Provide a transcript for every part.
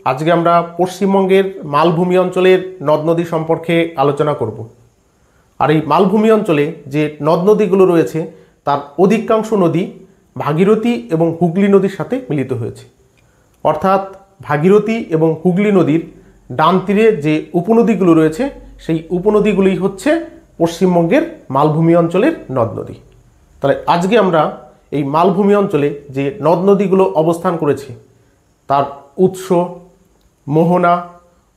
আজকে আমরা পশ্চিমবঙ্গের মালভূমি অঞ্চলের নদ নদী সম্পর্কে আলোচনা করব। আর এই মালভূমি অঞ্চলে যে নদ নদীগুলো রয়েছে তার অধিকাংশ নদী ভাগীরথী এবং হুগলি নদীর সাথে মিলিত হয়েছে। অর্থাৎ ভাগীরথী এবং হুগলি নদীর ডান তীরে যে উপনদীগুলো রয়েছে সেই উপনদীগুলোই হচ্ছে পশ্চিমবঙ্গের মালভূমি অঞ্চলের নদ নদী। তাহলে আজকে আমরা এই মালভূমি অঞ্চলে যে নদ নদীগুলো অবস্থান করেছে তার উৎস, মোহনা,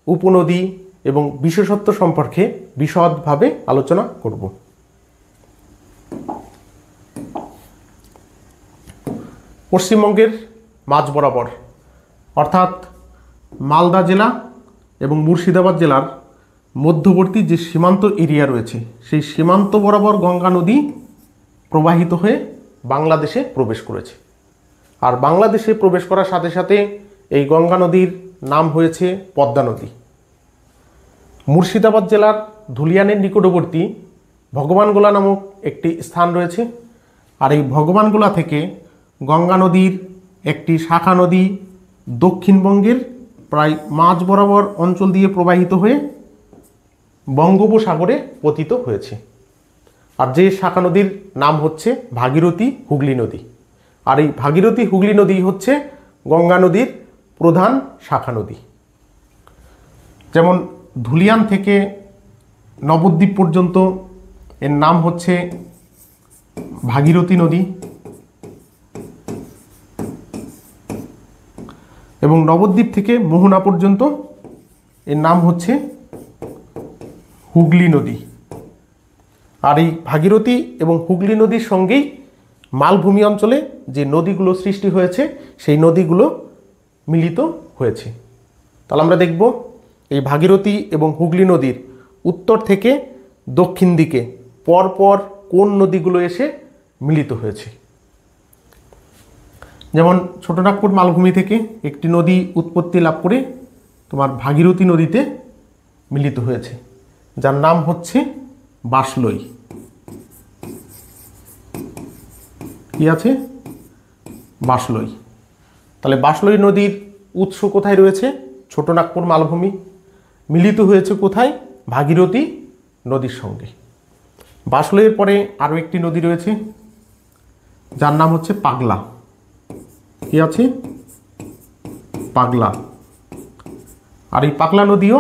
উপনদী এবং বিশেষত্ব সম্পর্কে বিশদভাবে আলোচনা করব। পশ্চিমবঙ্গের মাঝ বরাবর অর্থাৎ মালদা জেলা এবং মুর্শিদাবাদ জেলার মধ্যবর্তী যে সীমান্ত এরিয়া রয়েছে সেই সীমান্ত বরাবর গঙ্গা নদী প্রবাহিত হয়ে বাংলাদেশে প্রবেশ করেছে। আর বাংলাদেশে প্রবেশ করার সাথে সাথে এই গঙ্গা নদীর নাম হয়েছে পদ্মা নদী। মুর্শিদাবাদ জেলার ধুলিয়ানের নিকটবর্তী ভগবানগোলা নামক একটি স্থান রয়েছে। আর এই ভগবানগোলা থেকে গঙ্গা নদীর একটি শাখা নদী দক্ষিণবঙ্গের প্রায় মাঝ বরাবর অঞ্চল দিয়ে প্রবাহিত হয়ে বঙ্গোপসাগরে পতিত হয়েছে। আর যে শাখা নদীর নাম হচ্ছে ভাগীরথী হুগলি নদী। আর এই ভাগীরথী হুগলি নদী হচ্ছে গঙ্গা নদীর প্রধান শাখা নদী। যেমন ধুলিয়ান থেকে নবদ্বীপ পর্যন্ত এর নাম হচ্ছে ভাগীরথী নদী এবং নবদ্বীপ থেকে মোহনা পর্যন্ত এর নাম হচ্ছে হুগলি নদী। আর এই ভাগীরথী এবং হুগলি নদীর সঙ্গেই মালভূমি অঞ্চলে যে নদীগুলো সৃষ্টি হয়েছে সেই নদীগুলো মিলিত হয়েছে। তাহলে আমরা দেখব এই ভাগীরথী এবং হুগলি নদীর উত্তর থেকে দক্ষিণ দিকে পরপর কোন নদীগুলো এসে মিলিত হয়েছে। যেমন ছোটনাগপুর মালভূমি থেকে একটি নদী উৎপত্তি লাভ করে তোমার ভাগীরথী নদীতে মিলিত হয়েছে, যার নাম হচ্ছে বাসলই। কি আছে? বাসলই। তাহলে বাসলই নদীর উৎস কোথায় রয়েছে? ছোটনাগপুর মালভূমি। মিলিত হয়েছে কোথায়? ভাগীরথী নদীর সঙ্গে। বাসলইয়ের পরে আরও একটি নদী রয়েছে যার নাম হচ্ছে পাগলা। কি আছে? পাগলা। আর এই পাগলা নদীও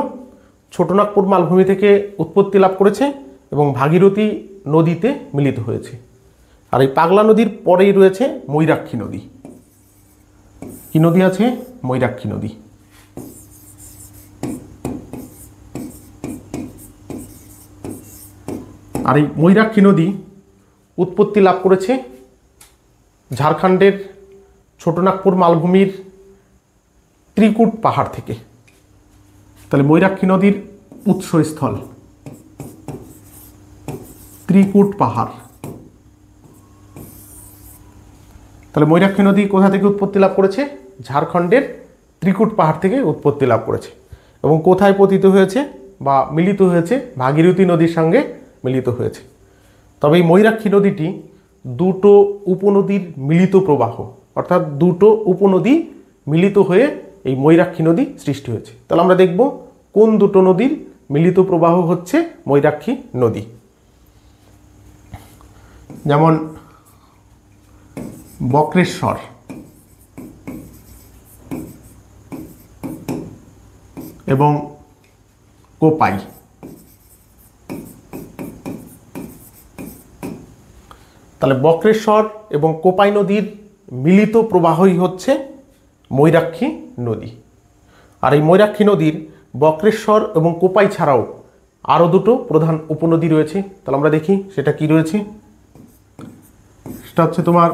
ছোটনাগপুর মালভূমি থেকে উৎপত্তি লাভ করেছে এবং ভাগীরথী নদীতে মিলিত হয়েছে। আর এই পাগলা নদীর পরেই রয়েছে ময়ূরাক্ষী নদী। কি নদী আছে? ময়ূরাক্ষী নদী। আর এই ময়ূরাক্ষী নদী উৎপত্তি লাভ করেছে ঝাড়খণ্ডের ছোটনাগপুর মালভূমির ত্রিকুট পাহাড় থেকে। তাহলে ময়ূরাক্ষী নদীর উৎসস্থল ত্রিকুট পাহাড়। তাহলে ময়ূরাক্ষী নদী কোথা থেকে উৎপত্তি লাভ করেছে? ঝাড়খণ্ডের ত্রিকুট পাহাড় থেকে উৎপত্তি লাভ করেছে এবং কোথায় পতিত হয়েছে বা মিলিত হয়েছে? ভাগীরথী নদীর সঙ্গে মিলিত হয়েছে। তবে এই ময়ূরাক্ষী নদীটি দুটো উপনদীর মিলিত প্রবাহ, অর্থাৎ দুটো উপনদী মিলিত হয়ে এই ময়ূরাক্ষী নদী সৃষ্টি হয়েছে। তাহলে আমরা দেখব কোন দুটো নদীর মিলিত প্রবাহ হচ্ছে ময়ূরাক্ষী নদী। যেমন বক্রেশ্বর এবং কোপাই। তাহলে বক্রেশ্বর এবং কোপাই নদীর মিলিত প্রবাহই হচ্ছে ময়ূরাক্ষী নদী। আর এই ময়ূরাক্ষী নদীর বক্রেশ্বর এবং কোপাই ছাড়াও আরও দুটো প্রধান উপনদী রয়েছে। তাহলে আমরা দেখি সেটা কি রয়েছে। সেটা হচ্ছে তোমার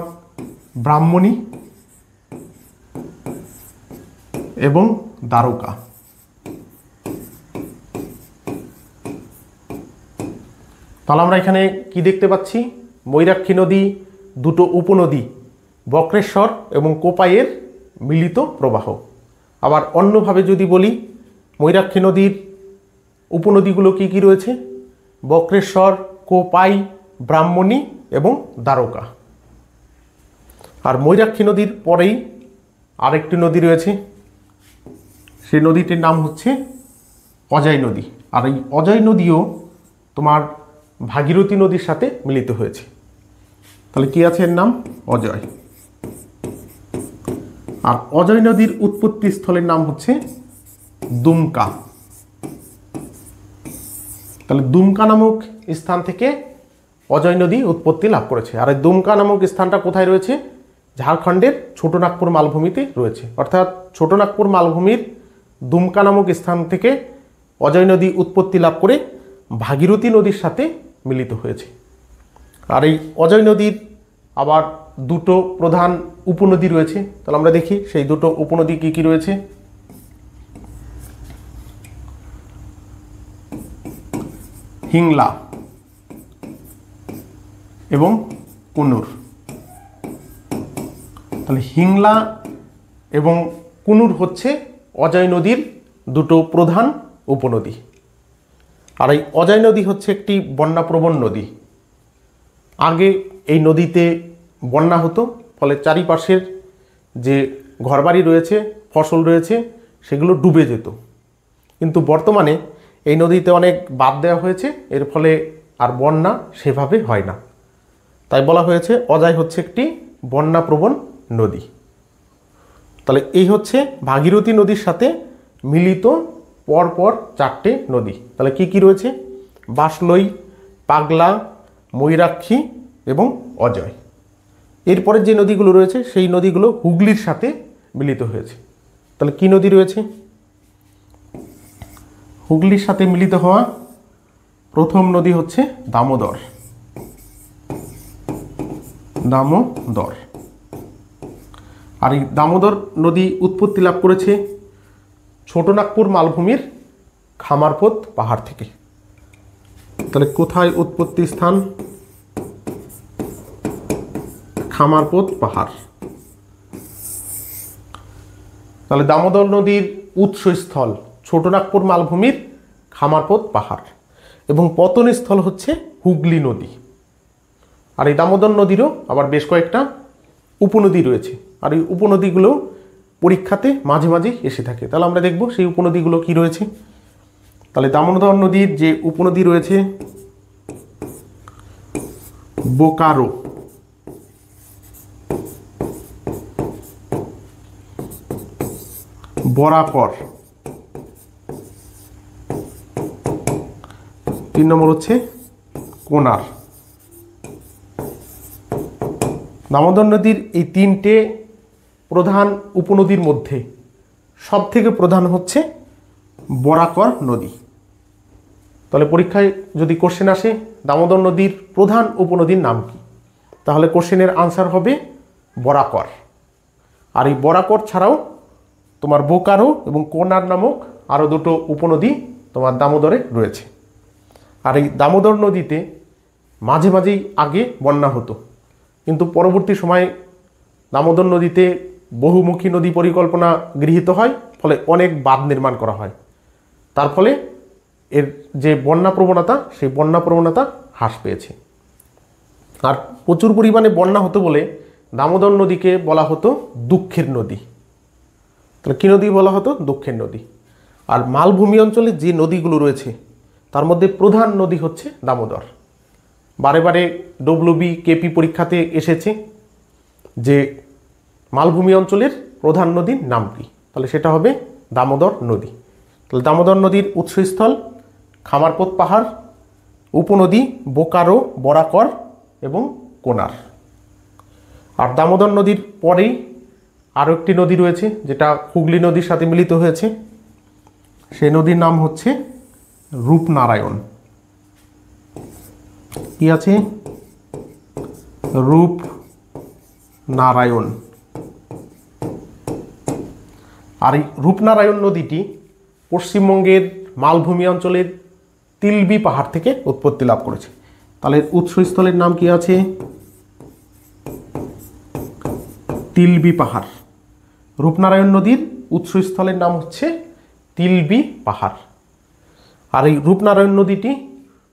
ব্রাহ্মণী এবং দ্বারকা। তাহলে আমরা এখানে কি দেখতে পাচ্ছি? ময়ূরাক্ষী নদী দুটো উপনদী বক্রেশ্বর এবং কোপাইয়ের মিলিত প্রবাহ। আবার অন্যভাবে যদি বলি, ময়ূরাক্ষী নদীর উপনদীগুলো কি কি রয়েছে? বক্রেশ্বর, কোপাই, ব্রাহ্মণী এবং দ্বারকা। আর ময়ূরাক্ষী নদীর পরেই আরেকটি নদী রয়েছে, সেই নদীটির নাম হচ্ছে অজয় নদী। আর এই অজয় নদীও তোমার ভাগীরথী নদীর সাথে মিলিত হয়েছে। তাহলে কি আছে এর নাম? অজয়। আর অজয় নদীর উৎপত্তি স্থলের নাম হচ্ছে দুমকা। তাহলে দুমকা নামক স্থান থেকে অজয় নদী উৎপত্তি লাভ করেছে। আর এই দুমকা নামক স্থানটা কোথায় রয়েছে? ঝাড়খণ্ডের ছোটনাগপুর মালভূমিতে রয়েছে। অর্থাৎ ছোটনাগপুর মালভূমির দুমকা নামক স্থান থেকে অজয় নদী উৎপত্তি লাভ করে ভাগীরথী নদীর সাথে মিলিত হয়েছে। আর এই অজয় নদীর আবার দুটো প্রধান উপনদী রয়েছে। তাহলে আমরা দেখি সেই দুটো উপনদী কি কি রয়েছে। হিংলা এবং কুনুর। তাহলে হিংলা এবং কুনুর হচ্ছে অজয় নদীর দুটো প্রধান উপনদী। আর এই অজয় নদী হচ্ছে একটি বন্যাপ্রবণ নদী। আগে এই নদীতে বন্যা হতো, ফলে চারিপাশের যে ঘরবাড়ি রয়েছে, ফসল রয়েছে, সেগুলো ডুবে যেত। কিন্তু বর্তমানে এই নদীতে অনেক বাঁধ দেওয়া হয়েছে, এর ফলে আর বন্যা সেভাবে হয় না। তাই বলা হয়েছে অজয় হচ্ছে একটি বন্যাপ্রবণ নদী। তাহলে এই হচ্ছে ভাগীরথী নদীর সাথে মিলিত পরপর চারটে নদী। তাহলে কি কি রয়েছে? বাসলই, পাগলা, ময়ূরাক্ষী এবং অজয়। এরপরে যে নদীগুলো রয়েছে সেই নদীগুলো হুগলির সাথে মিলিত হয়েছে। তাহলে কি নদী রয়েছে? হুগলির সাথে মিলিত হওয়া প্রথম নদী হচ্ছে দামোদর। দামোদর। আর এই দামোদর নদী উৎপত্তি লাভ করেছে ছোটনাগপুর মালভূমির খামারপোত পাহাড় থেকে। তাহলে কোথায় উৎপত্তি স্থান? খামারপোত পাহাড়। তাহলে দামোদর নদীর উৎসস্থল ছোটনাগপুর মালভূমির খামারপোত পাহাড় এবং পতনস্থল হচ্ছে হুগলি নদী। আর এই দামোদর নদীরও আবার বেশ কয়েকটা উপনদী রয়েছে। আর এই উপনদীগুলো পরীক্ষাতে মাঝে মাঝে এসে থাকে। তাহলে আমরা দেখব সেই উপনদীগুলো কি রয়েছে। তাহলে দামোদর নদীর যে উপনদী রয়েছে বোকারো, বরাকর, 3 নম্বর হচ্ছে কোনার। দামোদর নদীর এই তিনটে প্রধান উপনদীর মধ্যে সবথেকে প্রধান হচ্ছে বরাকর নদী। তাহলে পরীক্ষায় যদি কোশ্চেন আসে দামোদর নদীর প্রধান উপনদীর নাম কি, তাহলে কোশ্চেনের আনসার হবে বরাকর। আর এই বরাকর ছাড়াও তোমার বোকারো এবং কোনার নামক আরও দুটো উপনদী তোমার দামোদরে রয়েছে। আর এই দামোদর নদীতে মাঝে মাঝেই আগে বন্যা হতো, কিন্তু পরবর্তী সময়ে দামোদর নদীতে বহুমুখী নদী পরিকল্পনা গৃহীত হয়, ফলে অনেক বাঁধ নির্মাণ করা হয়। তার ফলে এর যে বন্যা প্রবণতা, সেই বন্যা প্রবণতা হ্রাস পেয়েছে। আর প্রচুর পরিমাণে বন্যা হতো বলে দামোদর নদীকে বলা হতো দুঃখের নদী। তাহলে কী নদী বলা হতো? দুঃখের নদী। আর মালভূমি অঞ্চলে যে নদীগুলো রয়েছে তার মধ্যে প্রধান নদী হচ্ছে দামোদর। বারে বারে ডব্লিউবি কেপি পরীক্ষাতে এসেছে যে মালভূমি অঞ্চলের প্রধান নদীর নাম কি, তাহলে সেটা হবে দামোদর নদী। তাহলে দামোদর নদীর উৎসস্থল খামারপোত পাহাড়, উপনদী বোকারো, বরাকর এবং কোনার। আর দামোদর নদীর পরেই আরও একটি নদী রয়েছে যেটা হুগলি নদীর সাথে মিলিত হয়েছে, সেই নদীর নাম হচ্ছে রূপনারায়ণ। কি আছে? রূপনারায়ণ। আর এই রূপনারায়ণ নদীটি পশ্চিমবঙ্গের মালভূমি অঞ্চলের তিলবি পাহাড় থেকে উৎপত্তি লাভ করেছে। তাহলে উৎসস্থলের নাম কি আছে? তিলবি পাহাড়। রূপনারায়ণ নদীর উৎসস্থলের নাম হচ্ছে তিলবি পাহাড়। আর এই রূপনারায়ণ নদীটি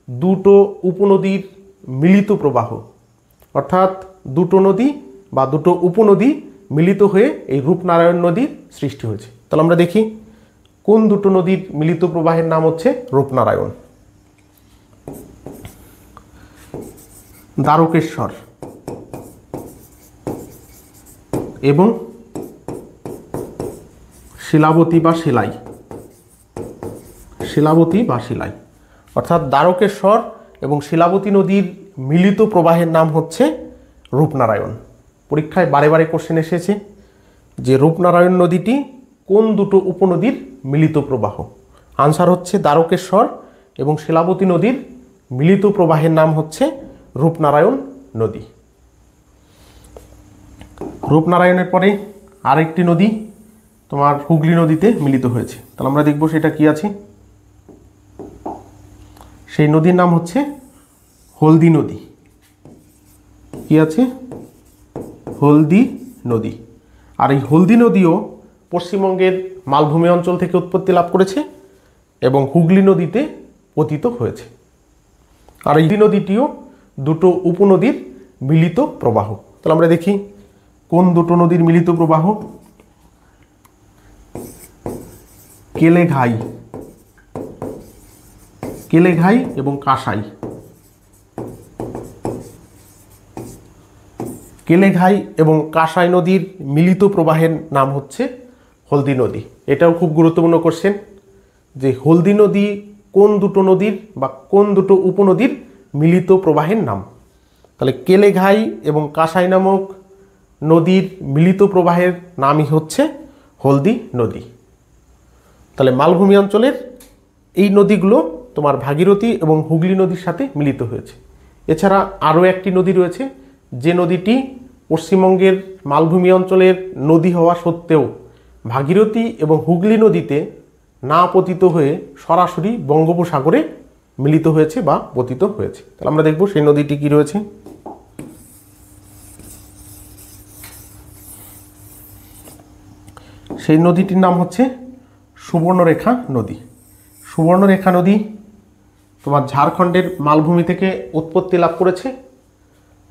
দুটো উপনদীর মিলিত প্রবাহ, অর্থাৎ দুটো নদী বা দুটো উপনদী মিলিত হয়ে এই রূপনারায়ণ নদীর সৃষ্টি হয়েছে। তাহলে আমরা দেখি কোন দুটো নদীর মিলিত প্রবাহের নাম হচ্ছে রূপনারায়ণ? দ্বারকেশ্বর এবং শিলাবতী বা শিলাই। শিলাবতী বা শিলাই অর্থাৎ দ্বারকেশ্বর এবং শিলাবতী নদীর মিলিত প্রবাহের নাম হচ্ছে রূপনারায়ণ। পরীক্ষায় বারে বারে কোশ্চেন এসেছে যে রূপনারায়ণ নদীটি কোন দুটো উপনদীর মিলিত প্রবাহ? আনসার হচ্ছে দ্বারকেশ্বর এবং শিলাবতী নদীর মিলিত প্রবাহের নাম হচ্ছে রূপনারায়ণ নদী। রূপনারায়ণের পরে আরেকটি নদী তোমার হুগলি নদীতে মিলিত হয়েছে। তাহলে আমরা দেখব সেটা কি আছে। সেই নদীর নাম হচ্ছে হলদি নদী। কি আছে? হলদি নদী। আর এই হলদি নদীও পশ্চিমবঙ্গের মালভূমি অঞ্চল থেকে উৎপত্তি লাভ করেছে এবং হুগলি নদীতে পতিত হয়েছে। আর এই নদীটিও দুটো উপনদীর মিলিত প্রবাহ। তাহলে আমরা দেখি কোন দুটো নদীর মিলিত প্রবাহ। কেলেঘাই, কেলেঘাই এবং কাঁসাই। কেলেঘাই এবং কাঁসাই নদীর মিলিত প্রবাহের নাম হচ্ছে হলদি নদী। এটাও খুব গুরুত্বপূর্ণ কোশ্চেন যে হলদি নদী কোন দুটো নদীর বা কোন দুটো উপনদীর মিলিত প্রবাহের নাম। তাহলে কেলেঘাই এবং কাঁসাই নামক নদীর মিলিত প্রবাহের নামই হচ্ছে হলদি নদী। তাহলে মালভূমি অঞ্চলের এই নদীগুলো তোমার ভাগীরথী এবং হুগলি নদীর সাথে মিলিত হয়েছে। এছাড়া আরও একটি নদী রয়েছে যে নদীটি পশ্চিমবঙ্গের মালভূমি অঞ্চলের নদী হওয়া সত্ত্বেও ভাগীরথী এবং হুগলি নদীতে না পতিত হয়ে সরাসরি বঙ্গোপসাগরে মিলিত হয়েছে বা পতিত হয়েছে। তাহলে আমরা দেখব সেই নদীটি কি রয়েছে। সেই নদীটির নাম হচ্ছে সুবর্ণরেখা নদী। সুবর্ণরেখা নদী তোমার ঝাড়খণ্ডের মালভূমি থেকে উৎপত্তি লাভ করেছে,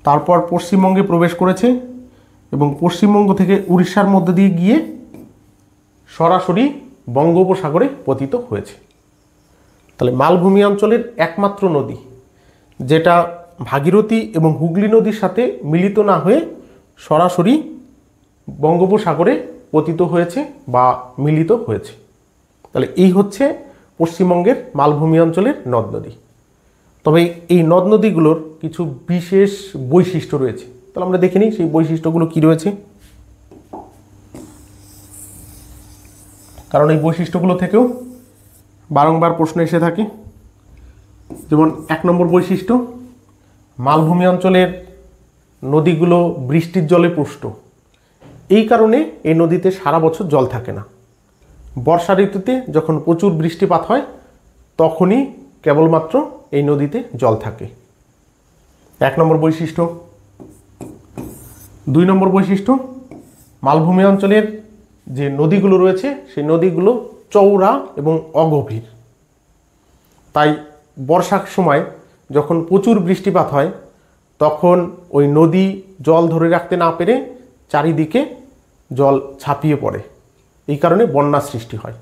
তারপর পশ্চিমবঙ্গে প্রবেশ করেছে এবং পশ্চিমবঙ্গ থেকে উড়িষ্যার মধ্যে দিয়ে গিয়ে সরাসরি বঙ্গোপসাগরে পতিত হয়েছে। তাহলে মালভূমি অঞ্চলের একমাত্র নদী যেটা ভাগীরথী এবং হুগলি নদীর সাথে মিলিত না হয়ে সরাসরি বঙ্গোপসাগরে পতিত হয়েছে বা মিলিত হয়েছে। তাহলে এই হচ্ছে পশ্চিমবঙ্গের মালভূমি অঞ্চলের নদ নদী। তবে এই নদ নদীগুলোর কিছু বিশেষ বৈশিষ্ট্য রয়েছে। তাহলে আমরা দেখে নিই সেই বৈশিষ্ট্যগুলো কি রয়েছে, কারণ এই বৈশিষ্ট্যগুলো থেকেও বারংবার প্রশ্ন এসে থাকে। যেমন 1 নম্বর বৈশিষ্ট্য, মালভূমি অঞ্চলের নদীগুলো বৃষ্টির জলে পুষ্ট। এই কারণে এই নদীতে সারা বছর জল থাকে না। বর্ষা ঋতুতে যখন প্রচুর বৃষ্টিপাত হয় তখনই কেবলমাত্র এই নদীতে জল থাকে। 1 নম্বর বৈশিষ্ট্য। 2 নম্বর বৈশিষ্ট্য, মালভূমি অঞ্চলের যে নদীগুলো রয়েছে সেই নদীগুলো চওড়া এবং অগভীর। তাই বর্ষার সময় যখন প্রচুর বৃষ্টিপাত হয় তখন ওই নদী জল ধরে রাখতে না পেরে চারিদিকে জল ছাপিয়ে পড়ে, এই কারণে বন্যা সৃষ্টি হয়।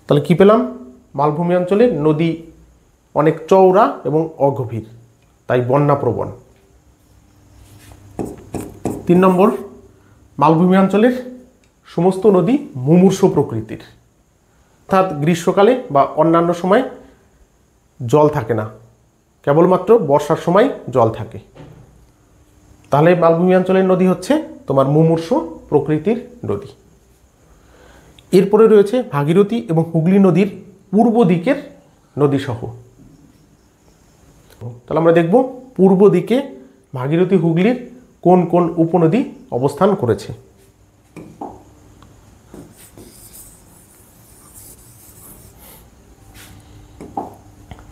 তাহলে কি পেলাম? মালভূমি অঞ্চলের নদী অনেক চওড়া এবং অগভীর, তাই বন্যাপ্রবণ। 3 নম্বর, মালভূমি অঞ্চলের সমস্ত নদী মুমূর্ষ প্রকৃতির, অর্থাৎ গ্রীষ্মকালে বা অন্যান্য সময় জল থাকে না, কেবলমাত্র বর্ষার সময় জল থাকে। তাহলে মালভূমি অঞ্চলের নদী হচ্ছে তোমার মুমূর্ষ প্রকৃতির নদী। এরপরে রয়েছে ভাগীরথী এবং হুগলি নদীর পূর্ব দিকের নদীসহ। তাহলে আমরা দেখব পূর্ব দিকে ভাগীরথী হুগলির কোন কোন উপনদী অবস্থান করেছে।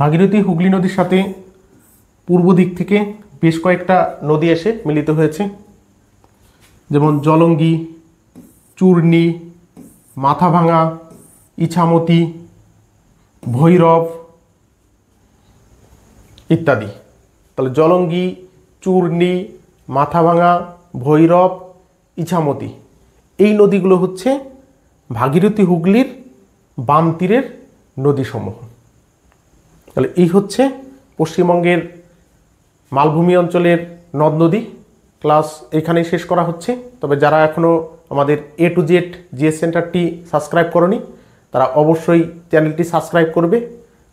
ভাগীরথী হুগলি নদীর সাথে পূর্ব দিক থেকে বেশ কয়েকটা নদী এসে মিলিত হয়েছে, যেমন জলঙ্গি, চূর্ণী, মাথাভাঙা, ইছামতি, ভৈরব ইত্যাদি। তাহলে জলঙ্গি, চূর্ণী, মাথাভাঙা, ভৈরব, ইছামতি এই নদীগুলো হচ্ছে ভাগীরথী হুগলির বাম তীরের নদীসমূহ। তাহলে এই হচ্ছে পশ্চিমবঙ্গের মালভূমি অঞ্চলের নদ নদী। ক্লাস এখানেই শেষ করা হচ্ছে। তবে যারা এখনও আমাদের A to Z জিএস সেন্টারটি সাবস্ক্রাইব করনি তারা অবশ্যই চ্যানেলটি সাবস্ক্রাইব করবে,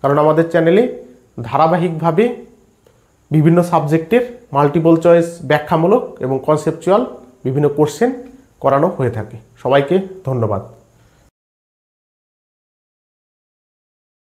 কারণ আমাদের চ্যানেলে ধারাবাহিকভাবে বিভিন্ন সাবজেক্টের মাল্টিপল চয়েস ব্যাখ্যামূলক এবং কনসেপচুয়াল বিভিন্ন কোশ্চেন করানো হয়ে থাকে। সবাইকে ধন্যবাদ।